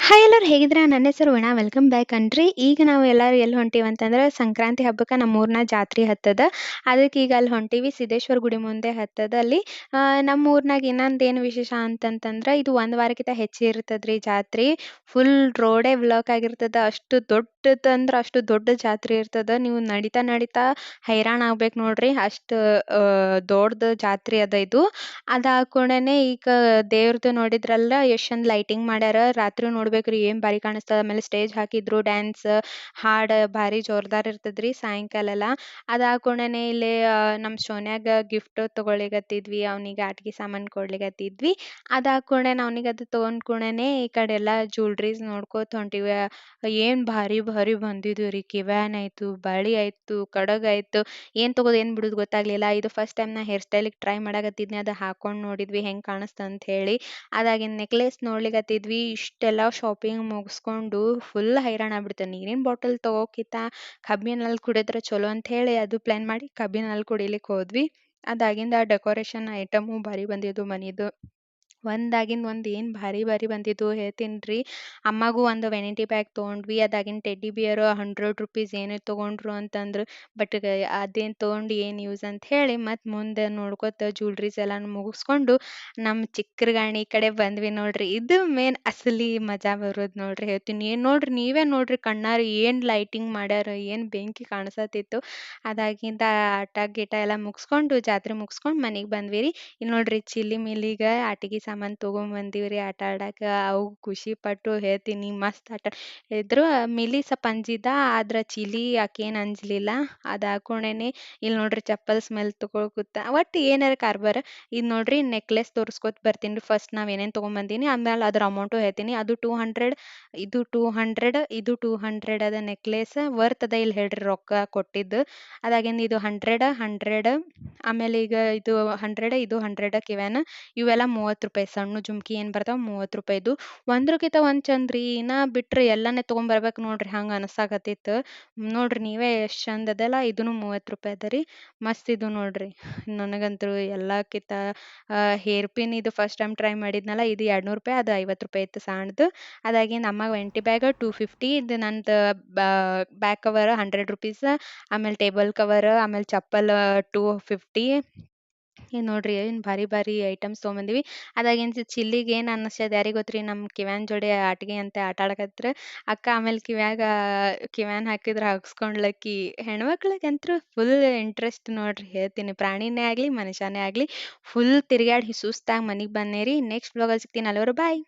Hi ಎಲ್ಲರೂ ಹೇಗಿದ್ದೀರಾ? ನನ್ನ ಹೆಸರು ವೀಣಾ ವೆಲ್ಕಮ್ ಬ್ಯಾಕ್ ಕಣ್ರೀ. ಈಗ ನಾವು ಎಲ್ಲರೂ ಎಲ್ಲಿ ಹೊಂಟೀವಿ ಅಂತಂದ್ರೆ ಸಂಕ್ರಾಂತಿ ಹಬ್ಬಕ್ಕೆ ನಮ್ಮೂರ್ನ ಜಾತ್ರೆ ಹತ್ತದ. ಅದಕ್ಕೆ ಈಗ ಅಲ್ಲಿ ಹೊಂಟೀವಿ ಸಿದ್ದೇಶ್ವರ ಗುಡಿ ಮುಂದೆ ಹತ್ತದ ಅಲ್ಲಿ. ನಮ್ಮ ಊರ್ನಾಗ ಇನ್ನೊಂದೇನು ವಿಶೇಷ ಅಂತಂತಂದ್ರೆ ಇದು ಒಂದು ವಾರಕ್ಕಿಂತ ಹೆಚ್ಚು ಇರ್ತದ್ರಿ ಜಾತ್ರೆ. ಫುಲ್ ರೋಡೇ ಬ್ಲಾಕ್ ಆಗಿರ್ತದ. ಅಷ್ಟು ದೊಡ್ಡದಂದ್ರೆ ಅಷ್ಟು ದೊಡ್ಡ ಜಾತ್ರೆ ಇರ್ತದ. ನೀವು ನಡೀತಾ ನಡೀತಾ ಹೈರಾಣ ಆಗ್ಬೇಕು ನೋಡ್ರಿ. ಅಷ್ಟು ದೊಡ್ಡದು ಜಾತ್ರೆ ಅದ ಇದು. ಅದಾದ ಕೂಡಲೇ ಈಗ ದೇವ್ರದ್ದು ನೋಡಿದ್ರಲ್ಲ ಎಷ್ಟು ಚಂದ ಲೈಟಿಂಗ್ ಮಾಡ್ಯಾರ. ರಾತ್ರಿ ನೋಡ್ಬೇಕ್ರಿ ಏನ್ ಭಾರಿ ಕಾಣಿಸ್ತದ. ಆಮೇಲೆ ಸ್ಟೇಜ್ ಹಾಕಿದ್ರು, ಡ್ಯಾನ್ಸ್, ಹಾಡು ಭಾರಿ ಜೋರ್ದಾರ್ ಇರ್ತದ್ರಿ ಸಾಯಂಕಾಲ ಎಲ್ಲ. ಅದಾದ ಕೂಡಲೇ ಇಲ್ಲಿ ನಮ್ಮ ಸೋನ್ಯಾಗ ಗಿಫ್ಟ್ ತಗೊಳ್ಳಿಕತ್ತಿದ್ವಿ. ಅವನಿಗೆ ಆಟಿಕೆ ಸಾಮಾನು ಕೊಡ್ಲಿಕತ್ತಿದ್ವಿ. ಅದಾದ ಕೂಡಲೇ ಅವನಿಗೆ ಅದು ತೊಗೊಂಡ್ ಕೂಡಲೇ ಈ ಕಡೆ ಎಲ್ಲ ಜ್ಯುವೆಲ್ರೀಸ್ ನೋಡ್ಕೋತ ಹೊಂಟಿವಿ. ಏನ್ ಭಾರಿ ಭಾರಿ ಬಂದಿದ್ವು ರೀ. ಕಿವ್ಯಾನ್ ಆಯ್ತು, ಬಳಿ ಆಯ್ತು, ಕಡಗ ಆಯ್ತು. ಏನ್ ತಗೋದು ಏನ್ ಬಿಡುದು ಗೊತ್ತಾಗ್ಲಿಲ್ಲ. ಇದು ಫಸ್ಟ್ ಟೈಮ್ ನಾ ಹೇರ್ ಸ್ಟೈಲಿಗೆ ಟ್ರೈ ಮಾಡಕತ್ತಿದ್ನಿ. ಅದು ಹಾಕೊಂಡು ನೋಡಿದ್ವಿ ಹೆಂಗ್ ಕಾಣಿಸ್ತ ಅಂತ ಹೇಳಿ. ಅದಾಗಿನ ನೆಕ್ಲೆಸ್ ನೋಡ್ಲಿಕತ್ತಿದ್ವಿ. ಇಷ್ಟೆಲ್ಲ ಶಾಪಿಂಗ್ ಮುಗಿಸ್ಕೊಂಡು ಫುಲ್ ಹೈರಾಣ ಆಗ್ಬಿಡ್ತು. ನೀರಿನ ಬಾಟಲ್ ತಗೋಕಿತ್ತ ಕಬ್ಬಿನಲ್ಲಿ ಕುಡಿದ್ರೆ ಚಲೋ ಅಂತ ಹೇಳಿ ಅದು ಪ್ಲಾನ್ ಮಾಡಿ ಕಬ್ಬಿನಲ್ಲಿ ಕುಡಿಲಿಕ್ಕೆ ಹೋದ್ವಿ. ಅದಾಗಿಂದ ಡೆಕೋರೇಷನ್ ಐಟಮು ಭಾರಿ ಬಂದಿದ್ವು ಮನಿದು. ಒಂದಾಗಿಂದ ಒಂದು ಏನು ಭಾರಿ ಭಾರಿ ಬಂದಿದ್ದು ಹೇಳ್ತೀನಿ ರೀ. ಅಮ್ಮಗೂ ಒಂದು ವೆನಿಟಿ ಬ್ಯಾಗ್ ತೊಗೊಂಡ್ವಿ. ಅದಾಗಿನ ಟೆಡ್ಡಿ ಬಿಯರ್ ₹100 ಏನೋ ತೊಗೊಂಡ್ರು ಅಂತಂದ್ರು. ಬಟ್ ಅದೇನು ತೊಗೊಂಡು ಏನು ಯೂಸ್ ಅಂತ ಹೇಳಿ ಮತ್ತು ಮುಂದೆ ನೋಡ್ಕೋತ ಜ್ಯುವೆಲ್ರೀಸ್ ಎಲ್ಲಾನು ಮುಗಿಸ್ಕೊಂಡು ನಮ್ಮ ಚಿಕ್ಕರಗಾಣಿ ಕಡೆ ಬಂದ್ವಿ ನೋಡ್ರಿ. ಇದು ಮೇನ್ ಅಸಲಿ ಮಜಾ ಬರೋದು ನೋಡ್ರಿ ಹೇಳ್ತೀನಿ. ಏನು ನೋಡ್ರಿ ನೀವೇ ನೋಡ್ರಿ ಕಣ್ಣಾರೆ ಏನು ಲೈಟಿಂಗ್ ಮಾಡ್ಯಾರ, ಏನು ಬೆಂಕಿ ಕಾಣಿಸತಿತ್ತು. ಅದಾಗಿಂದ ಆಟ ಗೀಟ ಎಲ್ಲ ಮುಗಿಸ್ಕೊಂಡು ಜಾತ್ರೆ ಮುಗಿಸ್ಕೊಂಡು ಮನೆಗೆ ಬಂದ್ವಿ ರೀ. ಇಲ್ಲಿ ನೋಡ್ರಿ ಚಿಲ್ಲಿ ಮಿಲ್ಲಿಗೆ ಆಟಿಕೆ ಸಾಮಾನು ತೊಗೊಂಬಂದೀವ್ರಿ ಆಟ ಆಡಕ್ಕೆ. ಅವು ಖುಷಿ ಪಟ್ಟು ಹೇಳ್ತೀನಿ ಮಸ್ತ್ ಆಟ ಇದ್ರು. ಮಿಲಿ ಸ್ವಲ್ಪ ಅಂಜಿದ್ದ, ಆದ್ರೆ ಚಿಲಿ ಆಕೇನು ಅಂಜಲಿಲ್ಲ. ಅದು ಹಾಕೊಂಡೇನೆ ಇಲ್ಲಿ ನೋಡ್ರಿ ಚಪ್ಪಲ್ ಸ್ಮೆಲ್ ತಗೊಳ್ಕೂತ ಒಟ್ಟು ಏನಾರ ಕಾರ್ಬಾರ. ಇದು ನೋಡ್ರಿ ನೆಕ್ಲೆಸ್ ತೋರಿಸ್ಕೊತ ಬರ್ತೀನಿ ರೀ. ಫಸ್ಟ್ ನಾವು ಏನೇನು ತೊಗೊಂಬಂದೀನಿ ಆಮೇಲೆ ಅದ್ರ ಅಮೌಂಟು ಹೇಳ್ತೀನಿ. ಅದು 200, ಇದು 200, ಇದು 200 ಅದ ನೆಕ್ಲೆಸ್. ವರ್ತ್ ಅದ ಇಲ್ಲಿ ಹೇಳ್ರಿ ರೊಕ್ಕ ಕೊಟ್ಟಿದ್ದು. ಅದಾಗಿಂದ ಇದು 100 ಆಮೇಲೆ ಈಗ ಇದು 100 ಇದು 100 ಕಿವ್ಯಾನ. ಇವೆಲ್ಲ ₹30 ಸಣ್ಣ ಜುಮ್ಕಿ ಏನು ಬರ್ತಾವ ₹30. ಒಂದ್ರಕ್ಕಿಂತ ಒಂದು ಚಂದ ರೀ. ಇನ್ನ ಬಿಟ್ರೆ ಎಲ್ಲಾನೇ ತೊಗೊಂಬರ್ಬೇಕು ನೋಡ್ರಿ ಹಂಗೆ ಅನಸಾಕತ್ತಿತ್ತು. ನೋಡ್ರಿ ನೀವೇ ಎಷ್ಟು ಚಂದ ಅದಲ್ಲ. ಇದೂ ₹30 ಅದ ರೀ. ಮಸ್ತ್ ಇದು ನೋಡ್ರಿ. ನನಗಂತೂ ಎಲ್ಲಕ್ಕಿಂತ ಹೇರ್ ಪಿನ್ ಇದು ಫಸ್ಟ್ ಟೈಮ್ ಟ್ರೈ ಮಾಡಿದ್ನಲ್ಲ ಇದು ₹200 ಅದು ₹50 ಇತ್ತು ಸಣ್ಣದು. ಅದಾಗಿಂದ ಅಮ್ಮಗ ವೆಂಟಿ ಬ್ಯಾಗ್ 250. ಇದು ನಂದು ಬ್ಯಾಕ್ ಕವರ್ ₹100. ಆಮೇಲೆ ಟೇಬಲ್ ಕವರ್ ಆಮೇಲೆ ಚಪ್ಪಲ್ 250. ಇದು ನೋಡ್ರಿ ಏನು ಭಾರಿ ಭಾರಿ ಐಟಮ್ಸ್ ತೊಗೊಂಬಂದಿವಿ. ಅದಾಗಿಂದ ಚಿಲ್ಲಿಗೆ ಏನು ಅನ್ನಿಸ್ಯದ ಯಾರಿಗೆ ಗೊತ್ತ್ರಿ. ನಮ್ಮ ಕಿವ್ಯಾನ್ ಜೋಡಿ ಆಟಿಕೆ ಅಂತ ಆಟ ಆಡಕತ್ರ ಅಕ್ಕ. ಆಮೇಲೆ ಕಿವ್ಯಾನ್ ಹಾಕಿದ್ರೆ ಹಾಕ್ಸ್ಕೊಂಡ್ಲಕ್ಕಿ. ಹೆಣ್ಮಕ್ಳಿಗಂತೂ ಫುಲ್ ಇಂಟ್ರೆಸ್ಟ್ ನೋಡ್ರಿ ಹೇಳ್ತೀನಿ. ಪ್ರಾಣಿನೇ ಆಗಲಿ ಮನುಷ್ಯನೇ ಆಗಲಿ ಫುಲ್ ತಿರ್ಗಾಡಿ ಸುಸ್ತಾಗಿ ಮನೆಗೆ ಬಂದೇರಿ. ನೆಕ್ಸ್ಟ್ ವ್ಲಾಗಲ್ಲಿ ಸಿಗ್ತೀನಿ. ಅಲ್ಲಿವರೆಗೂ ಬಾಯ್.